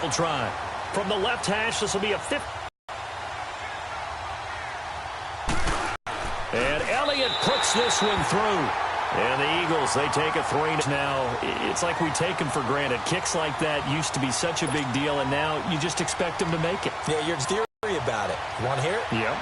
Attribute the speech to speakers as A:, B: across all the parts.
A: We'll try. From the left hash, this will be a 50. And Elliott puts this one through. And the Eagles, they take a 3. Now, it's like we take them for granted. Kicks like that used to be such a big deal, and now you just expect them to make it.
B: Yeah, you're theory about it. You want to hear it?
A: Yep.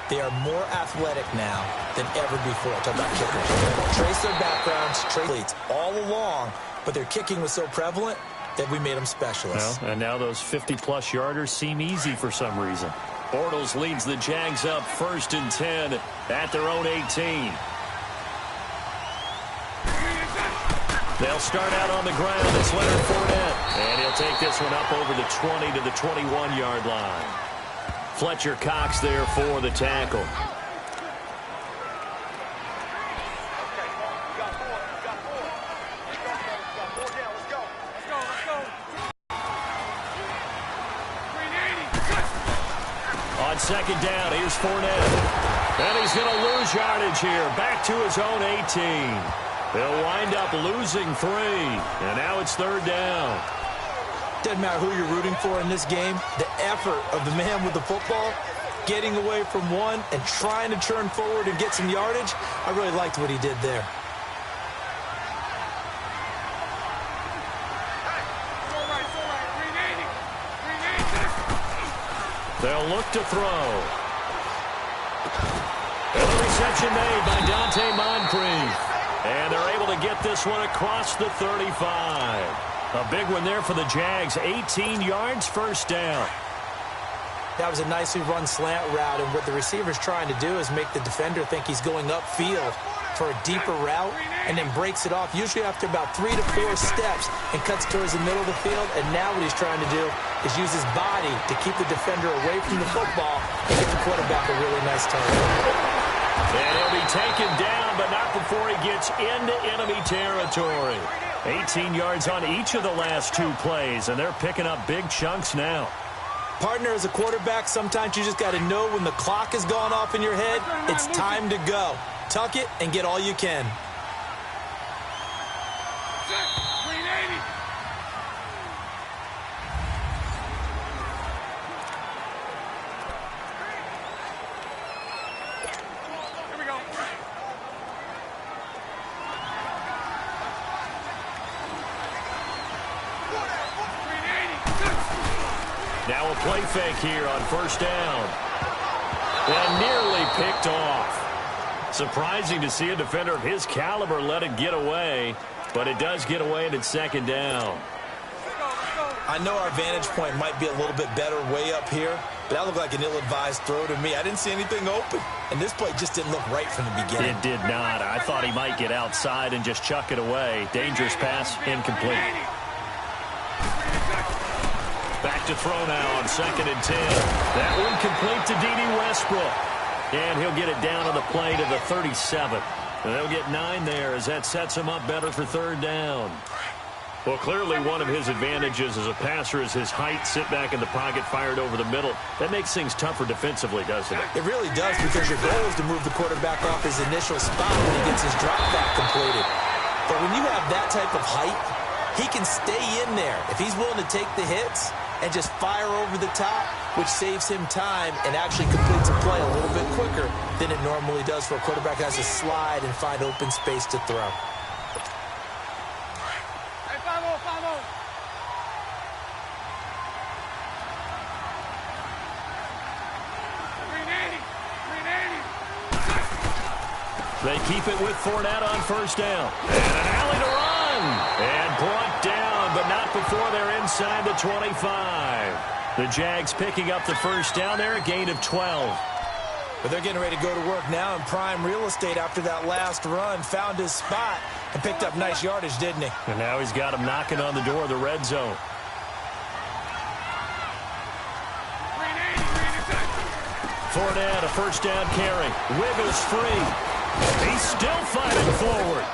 B: They are more athletic now than ever before. Talk about kickers. Trace their backgrounds, trace all along, but their kicking was so prevalent that we made them specialists.
A: Well, and now those 50-plus yarders seem easy for some reason. Bortles leads the Jags up 1st and 10 at their own 18. They'll start out on the ground. It's Leonard Fournette. And he'll take this one up over the 20 to the 21-yard line. Fletcher Cox there for the tackle. On 2nd down, here's Fournette. And he's going to lose yardage here. Back to his own 18. They'll wind up losing 3. And now it's 3rd down.
B: Doesn't matter who you're rooting for in this game. The effort of the man with the football, getting away from one and trying to turn forward and get some yardage, I really liked what he did there.
A: They'll look to throw. And the reception made by Dante Moncrief. And they're able to get this one across the 35. A big one there for the Jags. 18 yards, 1st down.
B: That was a nicely run slant route, and what the receiver's trying to do is make the defender think he's going upfield for a deeper route, and then breaks it off, usually after about 3 to 4 steps, and cuts towards the middle of the field. And now what he's trying to do is use his body to keep the defender away from the football and get the quarterback a really nice target.
A: And he'll be taken down, but not before he gets into enemy territory. 18 yards on each of the last 2 plays, and they're picking up big chunks now.
B: Partner, as a quarterback, sometimes you just got to know when the clock has gone off in your head, it's time to go. Tuck it and get all you can.
A: Now a play fake here on 1st down. And nearly picked off. Surprising to see a defender of his caliber let it get away, but it does get away and it's 2nd down.
B: I know our vantage point might be a little bit better way up here, but that looked like an ill-advised throw to me. I didn't see anything open, and this play just didn't look right from the beginning.
A: It did not. I thought he might get outside and just chuck it away. Dangerous pass, incomplete. Back to throw now on 2nd and 10. That one complete to D.D. Westbrook. And he'll get it down on the play to the 37. And they'll get 9 there as that sets him up better for 3rd down. Well, clearly one of his advantages as a passer is his height. Sit back in the pocket, fired over the middle. That makes things tougher defensively, doesn't it?
B: It really does, because your goal is to move the quarterback off his initial spot when he gets his drop back completed. But when you have that type of height, he can stay in there if he's willing to take the hits and just fire over the top, which saves him time and actually completes a play a little bit quicker than it normally does for a quarterback who has to slide and find open space to throw.
A: They keep it with Fournette on 1st down. And an alley to run. And brought down, but not before they're inside the 25. The Jags picking up the 1st down there, a gain of 12.
B: But they're getting ready to go to work now in prime real estate after that last run. Found his spot and picked up nice yardage, didn't he?
A: And now he's got him knocking on the door of the red zone. Fournette, a 1st down carry. Wiggles free. He's still fighting forward.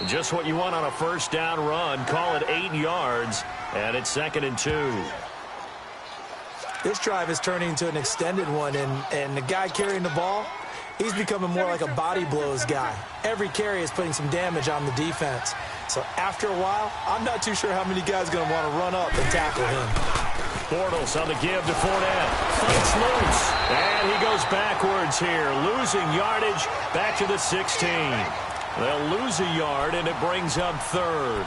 A: Just what you want on a 1st down run. Call it 8 yards, and it's 2nd and 2.
B: This drive is turning into an extended one, and the guy carrying the ball He's becoming more like a body blows guy. Every carry is putting some damage on the defense. So after a while, I'm not too sure how many guys are going to want to run up and tackle him.
A: Bortles on the give to Fournette. Fights loose. And he goes backwards here, losing yardage back to the 16. They'll lose a yard, and it brings up third.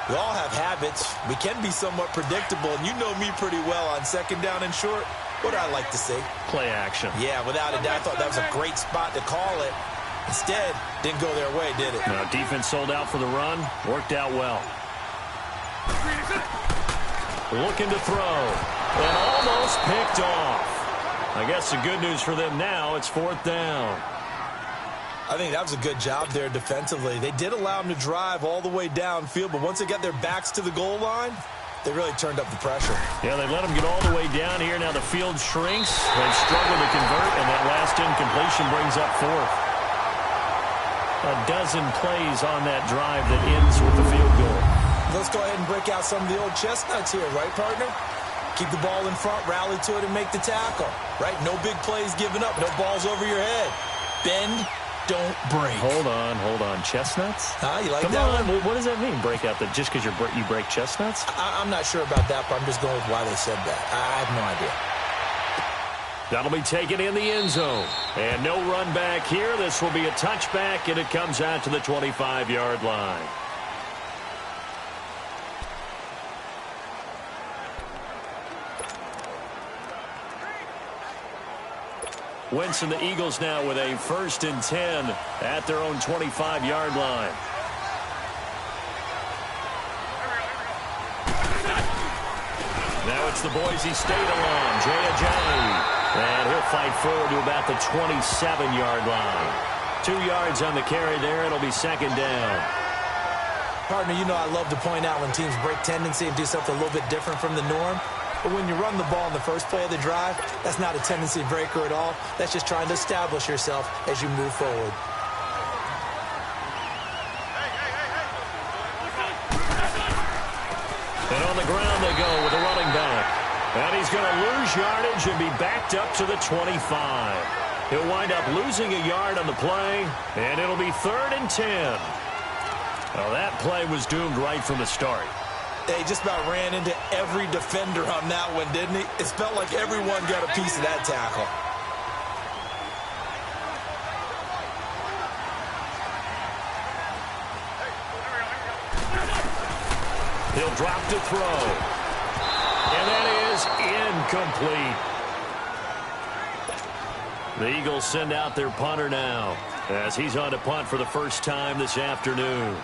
B: We all have habits. We can be somewhat predictable, and you know me pretty well on second down and short. What do I like to say?
A: Play action.
B: Yeah, without a doubt, I thought that was a great spot to call it. Instead, didn't go their way, did it?
A: No, defense sold out for the run. Worked out well. Looking to throw. And almost picked off. I guess the good news for them now, it's fourth down.
B: I think that was a good job there defensively. They did allow them to drive all the way downfield, but once they got their backs to the goal line, they really turned up the pressure.
A: Yeah, they let them get all the way down here. Now the field shrinks. They've struggled to convert, and that last incompletion brings up fourth. A dozen plays on that drive that ends with the field goal.
B: Let's go ahead and break out some of the old chestnuts here, right, partner? Keep the ball in front, rally to it, and make the tackle, right? No big plays given up, no balls over your head. Bend, don't break.
A: Hold on. Chestnuts?
B: You like
A: Come
B: that
A: on.
B: one?
A: What does that mean, break out? Just because you break chestnuts?
B: I'm not sure about that, but I'm just going with why they said that. I have no idea.
A: That'll be taken in the end zone. And no run back here. This will be a touchback, and it comes out to the 25-yard line. Wentz and the Eagles now with a 1st and 10 at their own 25-yard line. Now it's the Boise State alum, Jay Ajayi. And he'll fight forward to about the 27-yard line. 2 yards on the carry there. It'll be second down.
B: Partner, you know I love to point out when teams break tendency and do something a little bit different from the norm. But when you run the ball in the first play of the drive, that's not a tendency breaker at all. That's just trying to establish yourself as you move forward.
A: And on the ground they go with a running back. And he's going to lose yardage and be backed up to the 25. He'll wind up losing a yard on the play, and it'll be 3rd and 10. Well, that play was doomed right from the start.
B: They just about ran into every defender on that one, didn't he? It felt like everyone got a piece of that tackle.
A: He'll drop to throw. And that is incomplete. The Eagles send out their punter now as he's on to punt for the first time this afternoon.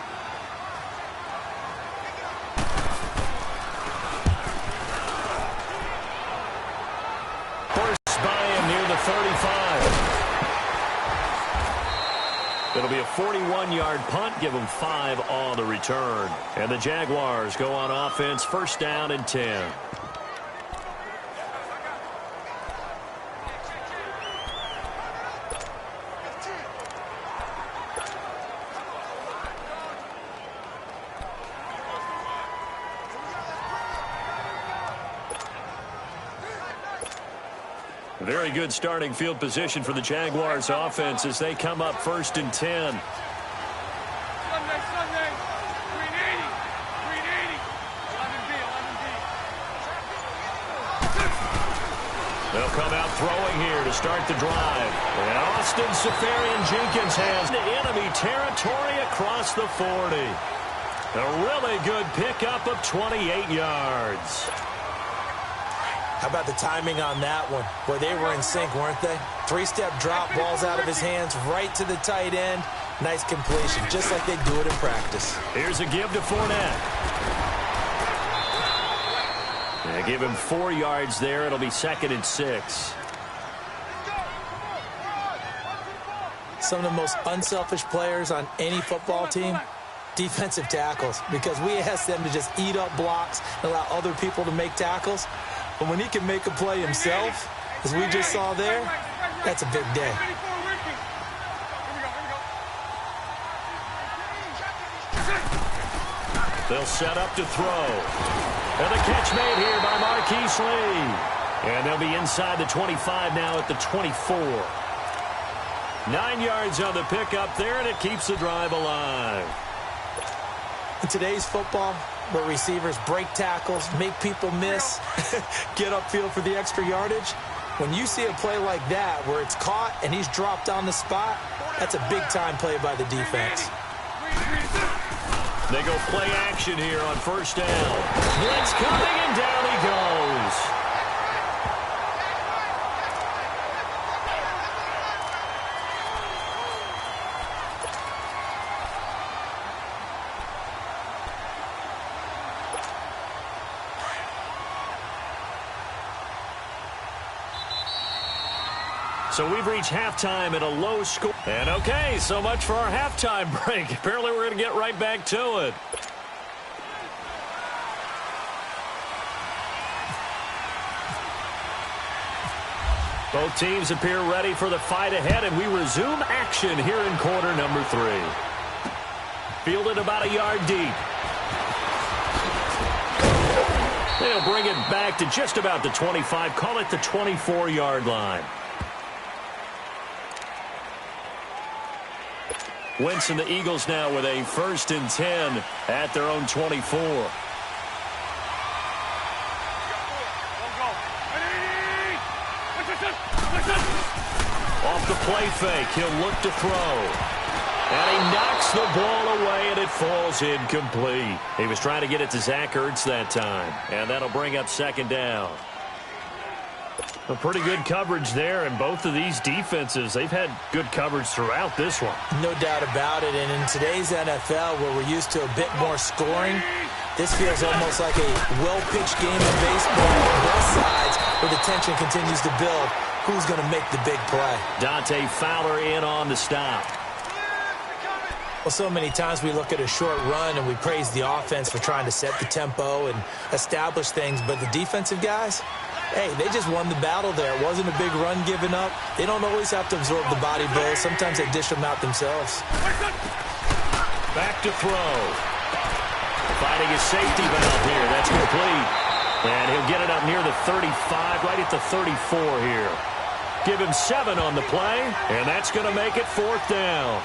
A: Near the 35. It'll be a 41-yard punt. Give them 5 on the return. And the Jaguars go on offense, 1st down and 10. Very good starting field position for the Jaguars offense as they come up 1st and 10. They'll come out throwing here to start the drive. And Austin Seferian-Jenkins has the enemy territory across the 40. A really good pickup of 28 yards.
B: How about the timing on that one? Boy, they were in sync, weren't they? 3-step drop, balls out of his hands, right to the tight end. Nice completion, just like they do it in practice.
A: Here's a give to Fournette. They give him 4 yards there. It'll be 2nd and 6.
B: Some of the most unselfish players on any football team, defensive tackles, because we ask them to just eat up blocks and allow other people to make tackles. But when he can make a play himself, as we just saw there, that's a big day.
A: They'll set up to throw. And the catch made here by Marquise Lee. And they'll be inside the 25 now at the 24. 9 yards on the pickup there, and it keeps the drive alive.
B: In today's football, where receivers break tackles, make people miss, get upfield for the extra yardage, when you see a play like that where it's caught and he's dropped on the spot, that's a big-time play by the defense.
A: They go play action here on first down. Blitz coming, and down he goes. So we've reached halftime at a low score. And okay, so much for our halftime break. Apparently we're going to get right back to it. Both teams appear ready for the fight ahead, and we resume action here in quarter number 3. Fielded about a yard deep. They'll bring it back to just about the 25, call it the 24-yard line. Wentz and the Eagles now with a 1st and 10 at their own 24. Off the play fake, he'll look to throw. And he knocks the ball away, and it falls incomplete. He was trying to get it to Zach Ertz that time, and that'll bring up 2nd down. A pretty good coverage there, and both of these defenses, they've had good coverage throughout this one.
B: No doubt about it, and in today's NFL, where we're used to a bit more scoring, this feels almost like a well-pitched game of baseball on both sides, where the tension continues to build. Who's going to make the big play?
A: Dante Fowler in on the stop.
B: Well, so many times we look at a short run and we praise the offense for trying to set the tempo and establish things, but the defensive guys, hey, they just won the battle there. It wasn't a big run given up. They don't always have to absorb the body blows. Sometimes they dish them out themselves.
A: Back to throw. Finding his safety valve here. That's complete. And he'll get it up near the 35, right at the 34 here. Give him 7 on the play, and that's going to make it 4th down.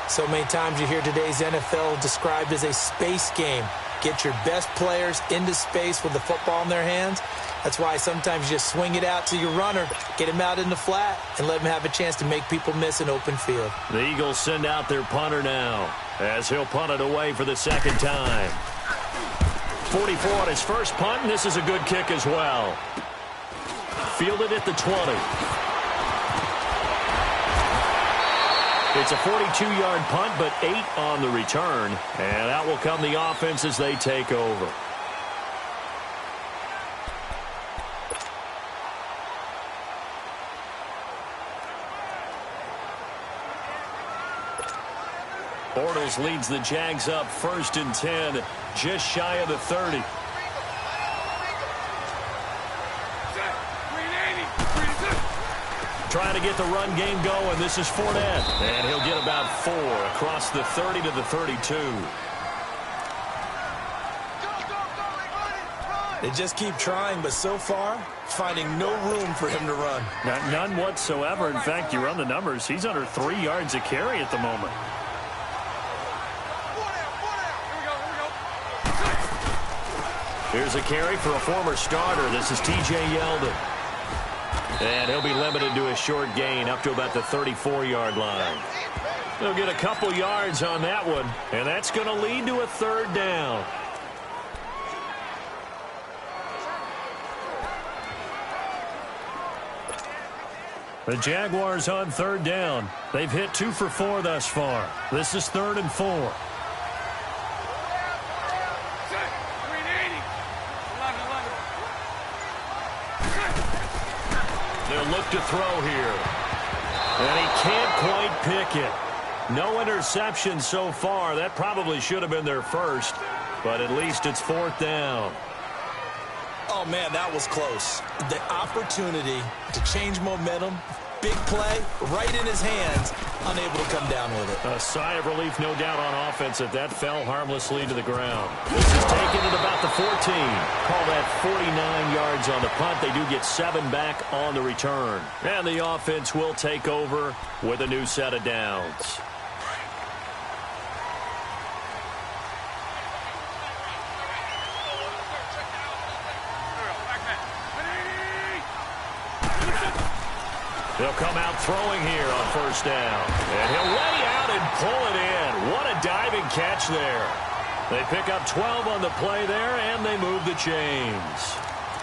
B: So many times you hear today's NFL described as a space game. Get your best players into space with the football in their hands. That's why sometimes you just swing it out to your runner, get him out in the flat, and let him have a chance to make people miss an open field.
A: The Eagles send out their punter now, as he'll punt it away for the 2nd time. 44 on his first punt, and this is a good kick as well. Fielded at the 20. It's a 42-yard punt, but 8 on the return. And out will come the offense as they take over. Bortles leads the Jags up 1st and 10, just shy of the 30. Trying to get the run game going. This is Fournette. And he'll get about 4 across the 30 to the 32.
B: They just keep trying, but so far, finding no room for him to run.
A: None whatsoever. In fact, you run the numbers. He's under 3 yards a carry at the moment. Here's a carry for a former starter. This is T.J. Yeldon. And he'll be limited to a short gain up to about the 34-yard line. They'll get a couple yards on that one, and that's going to lead to a 3rd down. The Jaguars on 3rd down. They've hit 2 for 4 thus far. This is 3rd and 4. Look to throw here. And he can't quite pick it. No interception so far. That probably should have been their first, but at least it's 4th down.
B: Oh, man, that was close. The opportunity to change momentum big play right in his hands, unable to come down with it.
A: A sigh of relief, no doubt, on offense that fell harmlessly to the ground. This is taken at about the 14. Call that 49 yards on the punt. They do get 7 back on the return. And the offense will take over with a new set of downs. He'll come out throwing here on first down. And he'll lay out and pull it in. What a diving catch there. They pick up 12 on the play there, and they move the chains.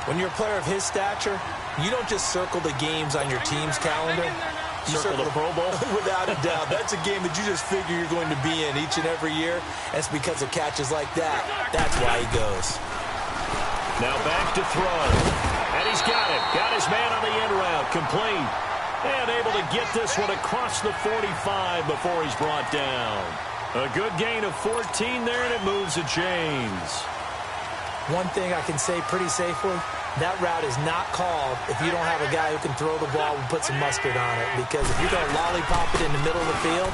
B: When you're a player of his stature, you don't just circle the games on your team's calendar. You
A: circle the Pro Bowl?
B: Without a doubt. That's a game that you just figure you're going to be in each and every year. And it's because of catches like that. That's why he goes.
A: Now back to throw. And he's got it. Got his man on the in route. Complete. And able to get this one across the 45 before he's brought down. A good gain of 14 there, and it moves the chains.
B: One thing I can say pretty safely, that route is not called if you don't have a guy who can throw the ball and put some mustard on it. Because if you're going to lollipop it in the middle of the field,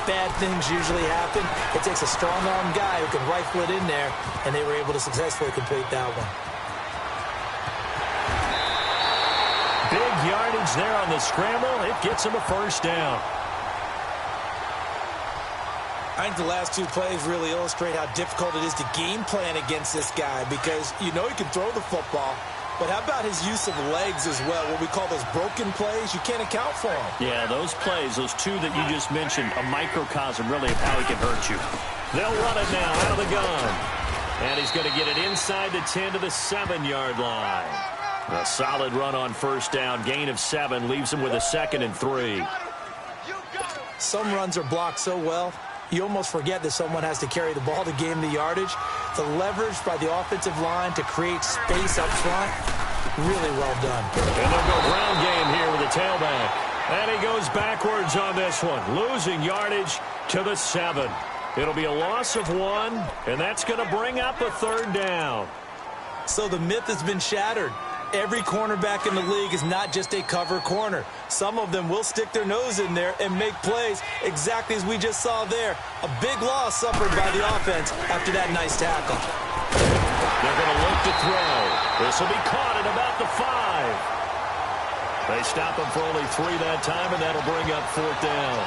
B: bad things usually happen. It takes a strong-arm guy who can rifle it in there, and they were able to successfully complete that one.
A: Big yardage there on the scramble. It gets him a first down.
B: I think the last 2 plays really illustrate how difficult it is to game plan against this guy because you know he can throw the football, but how about his use of legs as well? What we call those broken plays, you can't account for them.
A: Yeah, those plays, those 2 that you just mentioned, a microcosm really of how he can hurt you. They'll run it now out of the gun. And he's going to get it inside the 10 to the 7-yard line. A solid run on first down. Gain of 7 leaves him with a 2nd and 3.
B: Some runs are blocked so well, you almost forget that someone has to carry the ball to gain the yardage. The leverage by the offensive line to create space up front, really well done.
A: And they'll go ground game here with the tailback. And he goes backwards on this one, losing yardage to the 7. It'll be a loss of 1, and that's going to bring up a 3rd down.
B: So the myth has been shattered. Every cornerback in the league is not just a cover corner. Some of them will stick their nose in there and make plays exactly as we just saw there. A big loss suffered by the offense after that nice tackle.
A: They're going to look to throw. This will be caught at about the 5. They stop him for only 3 that time, and that'll bring up 4th down.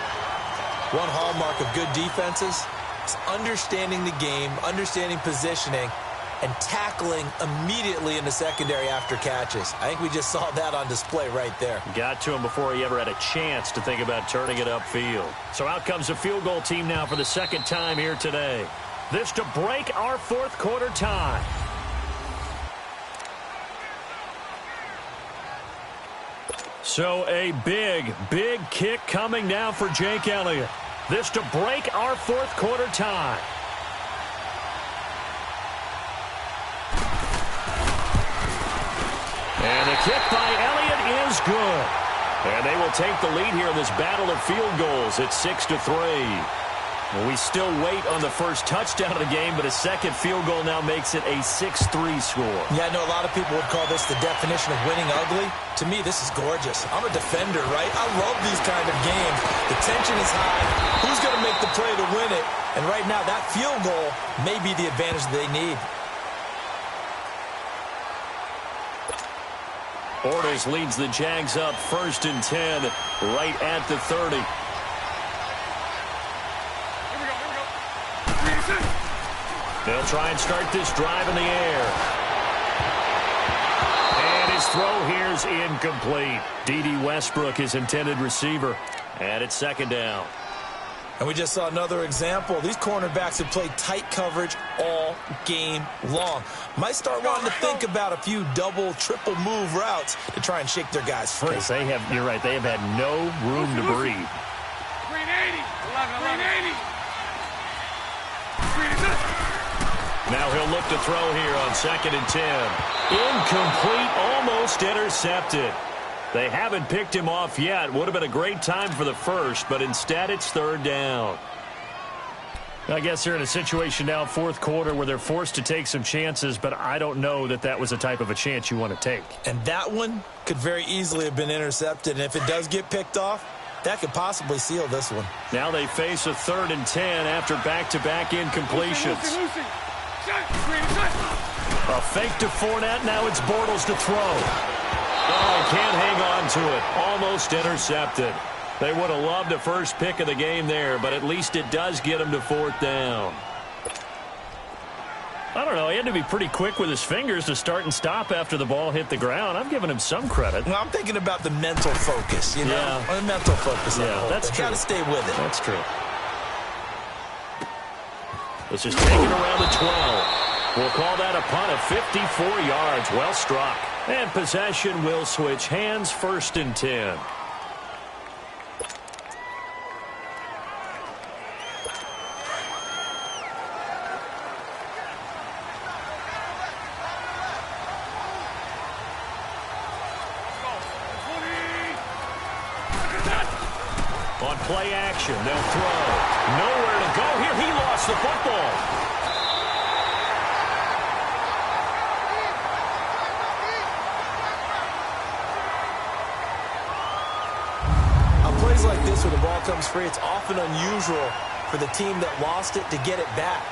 B: One hallmark of good defenses is understanding the game, understanding positioning, and tackling immediately in the secondary after catches. I think we just saw that on display right there.
A: Got to him before he ever had a chance to think about turning it upfield. So out comes the field goal team now for the 2nd time here today. This to break our 4th quarter tie. So a big kick coming now for Jake Elliott. This to break our 4th quarter tie. And the kick by Elliott is good. And they will take the lead here in this battle of field goals at 6-3. Well, we still wait on the first touchdown of the game, but a 2nd field goal now makes it a 6-3 score.
B: Yeah, I know a lot of people would call this the definition of winning ugly. To me, this is gorgeous. I'm a defender, right? I love these kind of games. The tension is high. Who's going to make the play to win it? And right now, that field goal may be the advantage they need.
A: Bortles leads the Jags up 1st and 10 right at the 30. They'll try and start this drive in the air. And his throw here is incomplete. D.D. Westbrook, his intended receiver. And it's 2nd down.
B: And we just saw another example. These cornerbacks have played tight coverage all game long. Might start wanting to think about a few double, triple move routes to try and shake their guys free.
A: Because they have, you're right, they have had no room to breathe.
C: 380, 11, 380.
A: Now he'll look to throw here on 2nd and 10. Incomplete, almost intercepted. They haven't picked him off yet. Would have been a great time for the first, but instead it's 3rd down. I guess they're in a situation now, fourth quarter, where they're forced to take some chances, but I don't know that that was the type of a chance you want to take.
B: And that one could very easily have been intercepted, and if it does get picked off, that could possibly seal this one.
A: Now they face a 3rd and 10 after back-to-back incompletions. A fake to Fournette, now it's Bortles to throw. Oh, can't hang on to it. Almost intercepted. They would have loved a first pick of the game there, but at least it does get him to 4th down. I don't know. He had to be pretty quick with his fingers to start and stop after the ball hit the ground. I'm giving him some credit.
B: Well, I'm thinking about the mental focus, you know?
A: Yeah.
B: The mental focus.
A: Yeah, that's true.
B: Got to stay with it.
A: That's true. This is taken around the 12. We'll call that a punt of 54 yards. Well struck. And possession will switch hands, 1st and 10. On play action, they'll throw. Nowhere to go here. He lost the football.
B: On plays like this where the ball comes free, it's often unusual for the team that lost it to get it back.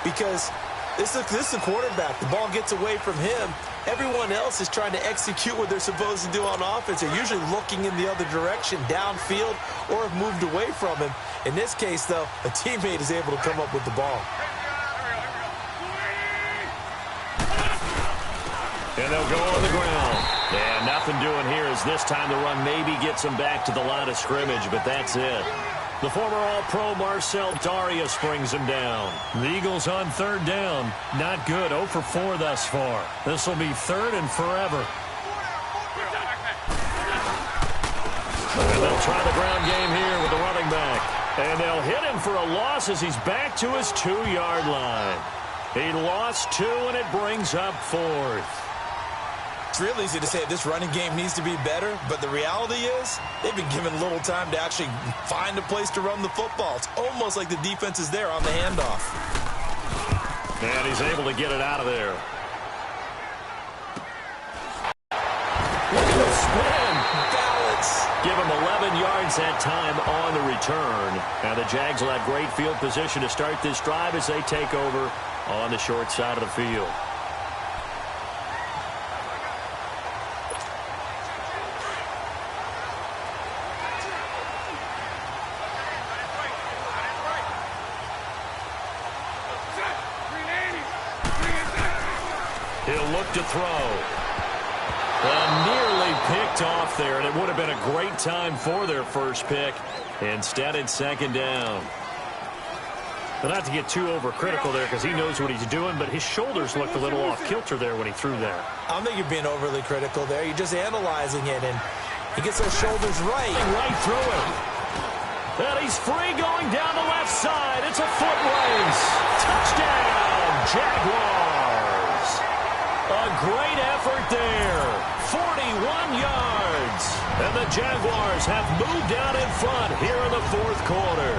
B: Because this is a quarterback. The ball gets away from him. Everyone else is trying to execute what they're supposed to do on offense. They're usually looking in the other direction, downfield, or have moved away from him. In this case, though, a teammate is able to come up with the ball.
A: And they'll go on the ground. And nothing doing here as this time the run maybe gets them back to the line of scrimmage, but that's it. The former All-Pro Marcel Darius brings him down. The Eagles on 3rd down. Not good. 0 for 4 thus far. This will be 3rd and forever. And they'll try the ground game here with the running back. And they'll hit him for a loss as he's back to his 2-yard line. He lost 2, and it brings up 4th.
B: It's real easy to say this running game needs to be better, but the reality is they've been given little time to actually find a place to run the football. It's almost like the defense is there on the handoff.
A: And he's able to get it out of there. Look at the spin.
B: Balance.
A: Give him 11 yards that time on the return. Now the Jags will have great field position to start this drive as they take over on the short side of the field. He'll look to throw. Nearly picked off there, and it would have been a great time for their first pick. Instead, it's 2nd down. But not to get too overcritical there because he knows what he's doing, but his shoulders looked a little off kilter there when he threw that.
B: I don't think you're being overly critical there. You're just analyzing it, and he gets those shoulders right.
A: Right through it. And he's free going down the left side. It's a foot race. Touchdown, Jaguars. A great effort there. 41 yards. And the Jaguars have moved out in front here in the 4th quarter.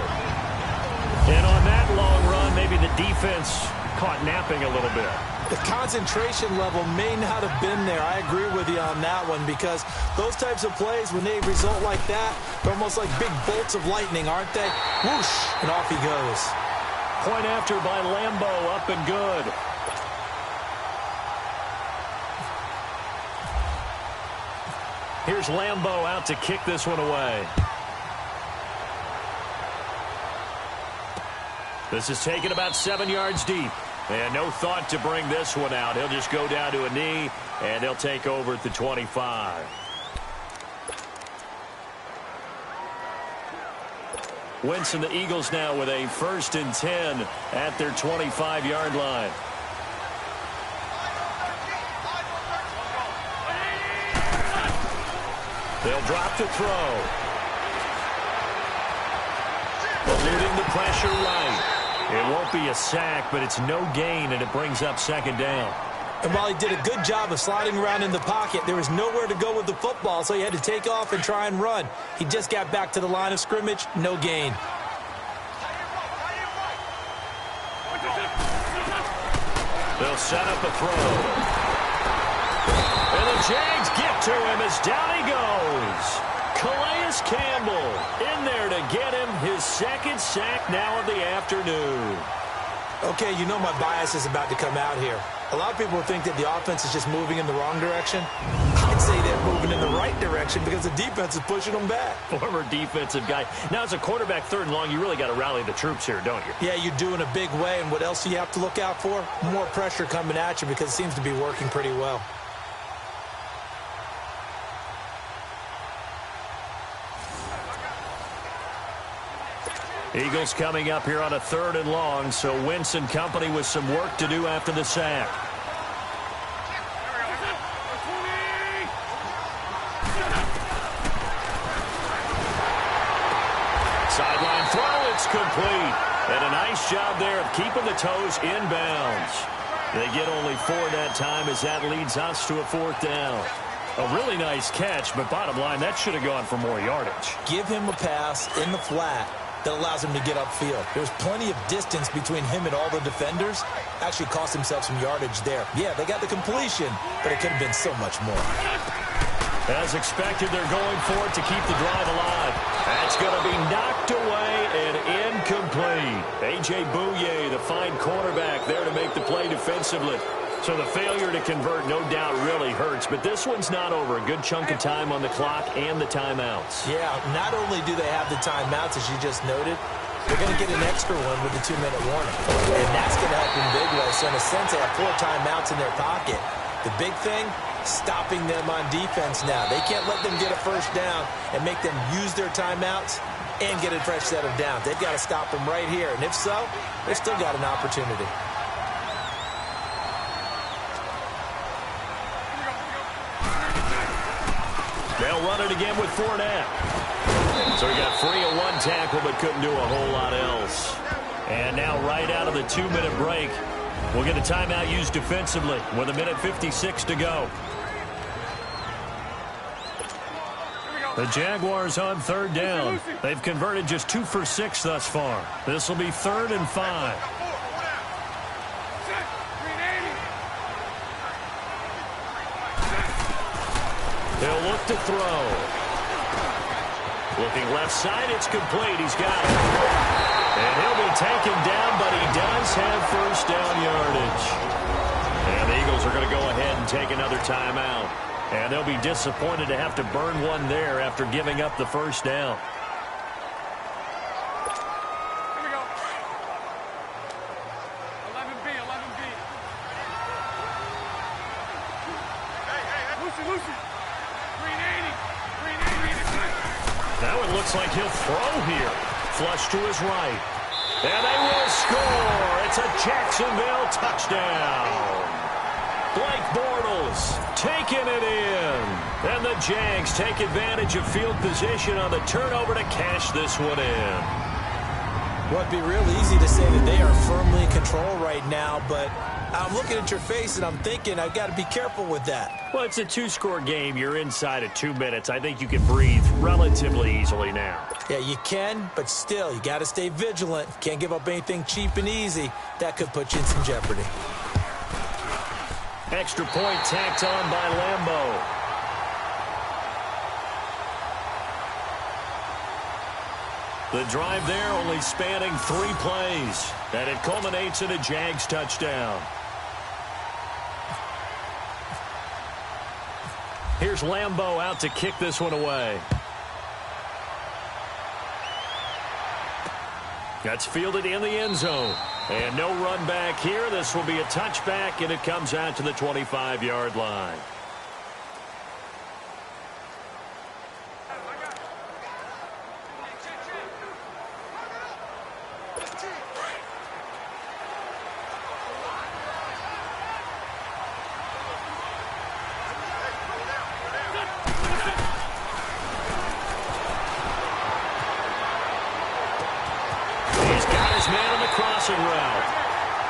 A: And on that long run, maybe the defense caught napping a little bit.
B: The concentration level may not have been there. I agree with you on that one because those types of plays, when they result like that, they're almost like big bolts of lightning, aren't they? Whoosh, and off he goes.
A: Point after by Lambo, up and good. Here's Lambo out to kick this one away. This is taken about 7 yards deep. And no thought to bring this one out. He'll just go down to a knee, and they'll take over at the 25. Wentz and the Eagles now with a 1st and 10 at their 25-yard line. They'll drop to throw. Eluding the pressure right. It won't be a sack, but it's no gain, and it brings up 2nd down.
B: And while he did a good job of sliding around in the pocket, there was nowhere to go with the football, so he had to take off and try and run. He just got back to the line of scrimmage, no gain.
A: They'll set up a throw. And the Jags get to him as down he goes. Calais Campbell in there to get him his second sack now of the afternoon.
B: Okay, you know my bias is about to come out here. A lot of people think that the offense is just moving in the wrong direction. I'd say they're moving in the right direction because the defense is pushing them back.
A: Former defensive guy. Now, as a quarterback, 3rd and long, you really got to rally the troops here, don't you?
B: Yeah, you do in a big way. And what else do you have to look out for? More pressure coming at you because it seems to be working pretty well.
A: Eagles coming up here on a 3rd and long, so Wentz and company with some work to do after the sack. Sideline throw, it's complete. And a nice job there of keeping the toes inbounds. They get only 4 that time as that leads us to a 4th down. A really nice catch, but bottom line, that should have gone for more yardage.
B: Give him a pass in the flat that allows him to get upfield. There's plenty of distance between him and all the defenders. Actually cost himself some yardage there. Yeah, they got the completion, but it could have been so much more.
A: As expected, they're going for it to keep the drive alive. That's going to be knocked away and incomplete. A.J. Bouye, the fine cornerback, there to make the play defensively. So the failure to convert, no doubt, really hurts. But this one's not over. A good chunk of time on the clock and the timeouts.
B: Yeah, not only do they have the timeouts, as you just noted, they're going to get an extra one with the 2-minute warning. And that's going to help in big ways. So in a sense, they have 4 timeouts in their pocket. The big thing, stopping them on defense now. They can't let them get a first down and make them use their timeouts and get a fresh set of downs. They've got to stop them right here. And if so, they've still got an opportunity.
A: They'll run it again with Fournette. So he got free of 1 tackle but couldn't do a whole lot else. And now right out of the 2-minute break, we'll get a timeout used defensively with 1:56 to go. The Jaguars on 3rd down. They've converted just 2 for 6 thus far. This will be 3rd and 5. He'll look to throw. Looking left side, it's complete. He's got it. And he'll be taken down, but he does have first down yardage. And the Eagles are going to go ahead and take another timeout. And they'll be disappointed to have to burn one there after giving up the first down.
C: Here we go. 11B, 11B. Hey, Lucy. 380.
A: Now it looks like he'll throw here. Flush to his right. And they will score. It's a Jacksonville touchdown. Blake Bortles taking it in. And the Jags take advantage of field position on the turnover to cash this one in.
B: Well, it'd be real easy to say that they are firmly in control right now, but I'm looking at your face and I'm thinking I've got to be careful with that.
A: Well, it's a 2-score game. You're inside at 2 minutes. I think you can breathe relatively easily now.
B: Yeah, you can, but still, you got to stay vigilant. Can't give up anything cheap and easy. That could put you in some jeopardy.
A: Extra point tacked on by Lambeau. The drive there only spanning 3 plays, and it culminates in a Jags touchdown. Here's Lambeau out to kick this one away. That's fielded in the end zone. And no run back here. This will be a touchback, and it comes out to the 25-yard line.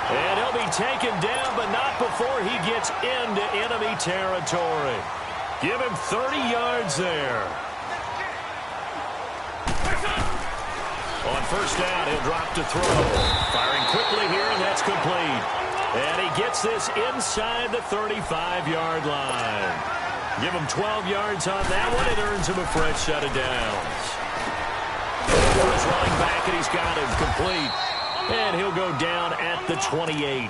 A: And he'll be taken down, but not before he gets into enemy territory. Give him 30 yards there. On first down, he'll drop to throw. Firing quickly here, and that's complete. And he gets this inside the 35-yard line. Give him 12 yards on that one. It earns him a fresh set of downs. He's running back, and he's got him complete. And he'll go down at the 28.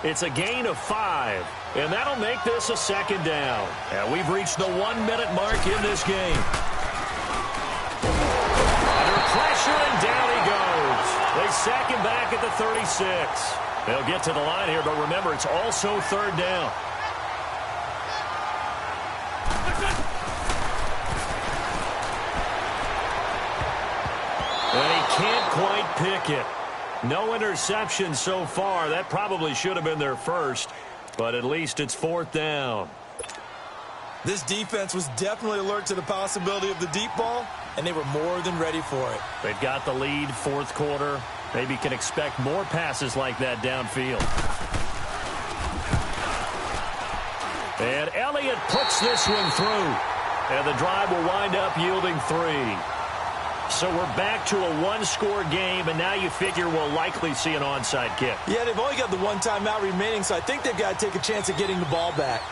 A: It's a gain of 5, and that'll make this a second down. And we've reached the 1-minute mark in this game. Under pressure, and down he goes. They sack him back at the 36. They'll get to the line here, but remember, it's also third down. And he can't quite pick it. No interception so far. That probably should have been their first, but at least it's fourth down.
B: This defense was definitely alert to the possibility of the deep ball, and they were more than ready for it.
A: They've got the lead, fourth quarter. Maybe can expect more passes like that downfield. And Elliott puts this one through. And the drive will wind up yielding 3. So we're back to a one-score game, and now you figure we'll likely see an onside kick.
B: Yeah, they've only got the one timeout remaining, so I think they've got to take a chance at getting the ball back.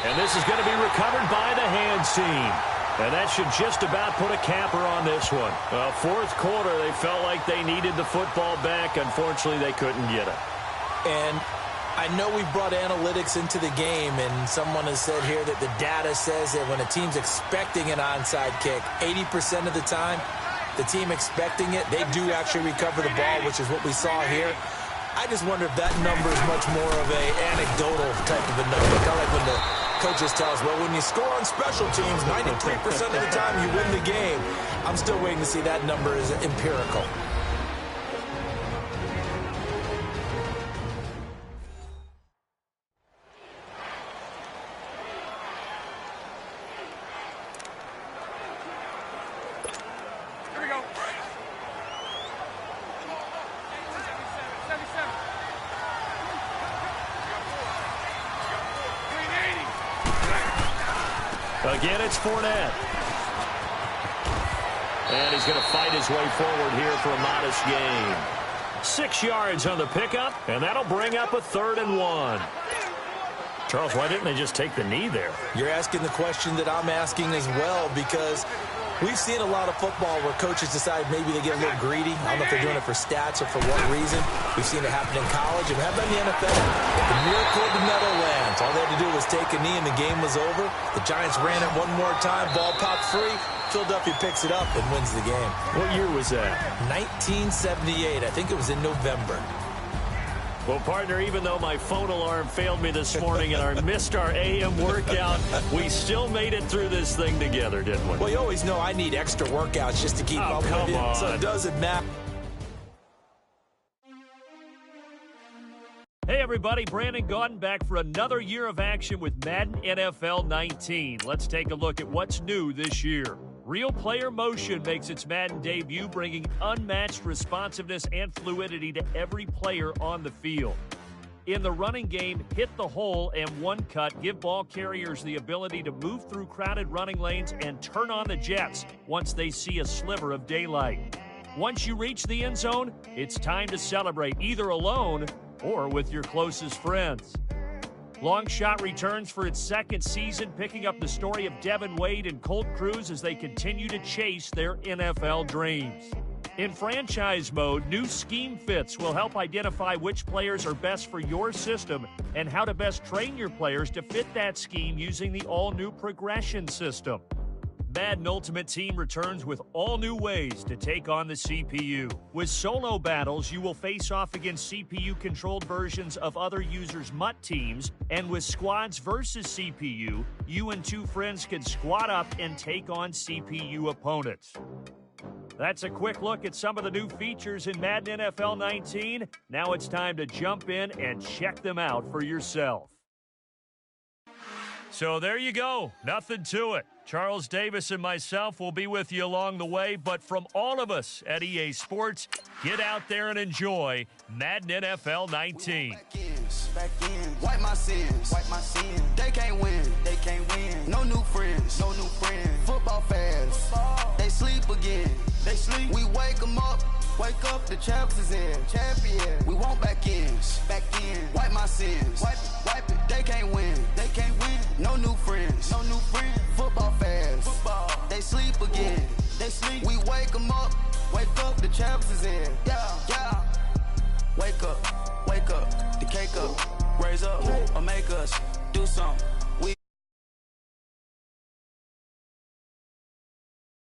A: And this is going to be recovered by the hands team. And that should just about put a capper on this one. Fourth quarter, they felt like they needed the football back. Unfortunately, they couldn't get it.
B: And I know we brought analytics into the game, and someone has said here that the data says that when a team's expecting an onside kick, 80% of the time, the team expecting it, they do actually recover the ball, which is what we saw here. I just wonder if that number is much more of a anecdotal type of a number, kind of like when the coaches tell us, well, when you score on special teams, 93% of the time you win the game. I'm still waiting to see that number is empirical.
C: Here we go. 77.
A: Again, it's Fournette. And he's going to fight his way forward here for a modest gain. 6 yards on the pickup, and that'll bring up a 3rd and 1. Charles, why didn't they just take the knee there?
B: You're asking the question that I'm asking as well, because we've seen a lot of football where coaches decide maybe they get a little greedy. I don't know if they're doing it for stats or for what reason. We've seen it happen in college and have in the NFL. The miracle of the Meadowlands. All they had to do was take a knee and the game was over. The Giants ran it one more time. Ball popped free. Philadelphia picks it up and wins the game.
A: What year was that?
B: 1978. I think it was in November.
A: Well, partner, even though my phone alarm failed me this morning and missed our AM workout, we still made it through this thing together, didn't we?
B: Well, you always know I need extra workouts just to keep up with it, so it doesn't matter.
A: Hey, everybody, Brandon Gaudin back for another year of action with Madden NFL 19. Let's take a look at what's new this year. Real player motion makes its Madden debut, bringing unmatched responsiveness and fluidity to every player on the field. In the running game, hit the hole and one cut give ball carriers the ability to move through crowded running lanes and turn on the jets once they see a sliver of daylight. Once you reach the end zone, it's time to celebrate either alone or with your closest friends. Long Shot returns for its second season, picking up the story of Devin Wade and Colt Cruz as they continue to chase their NFL dreams. In franchise mode, new scheme fits will help identify which players are best for your system and how to best train your players to fit that scheme using the all-new progression system. Madden Ultimate Team returns with all new ways to take on the CPU. With solo battles, you will face off against CPU-controlled versions of other users' MUT teams, and with squads versus CPU, you and 2 friends can squad up and take on CPU opponents. That's a quick look at some of the new features in Madden NFL 19. Now it's time to jump in and check them out for yourself. So there you go. Nothing to it. Charles Davis and myself will be with you along the way, but from all of us at EA Sports, get out there and enjoy Madden NFL 19.
D: Back in, wipe my sins, They can't win, No new friends, Football fans, they sleep again, We wake them up, the champs is in, champion. We want back in, wipe my sins, wipe it. They can't win, No new friends, Football fans, they sleep again, We wake them up, the champs is in, yeah. Wake up, the cake up, raise up, or make us do something.